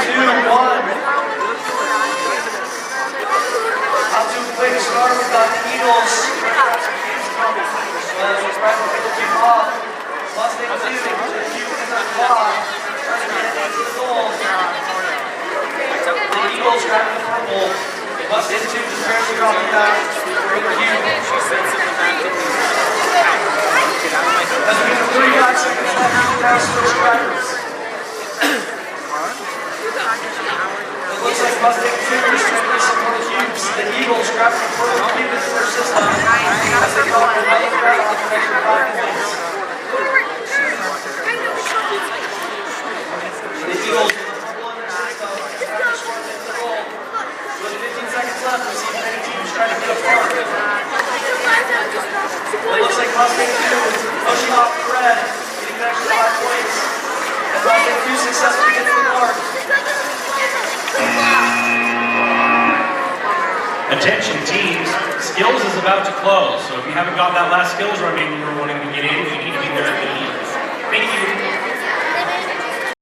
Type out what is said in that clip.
I'll do a quick start. We've got the Eagles. Let's try to pick the cube off. Mustang 2, the cube in the clock. Trying to get it into the goal. The Eagles grabbing the purple. Mustang 2 just barely dropping back. Great cube. As we have 35 seconds left in the pass switch drivers. It looks like Mustang 2 is trying to get some more cubes. The Eagles grabbing the purple cube in their system as they go for another grab on the next 5 minutes. The Eagles with the purple in their system trying to score the goal. With 15 seconds left, we see many teams trying to get a mark. It looks like Mustang 2 is pushing off the red, getting an extra 5 points. And Mustang 2 successfully gets the mark. Attention teams, skills is about to close, so if you haven't got that last skills running, you're wanting to get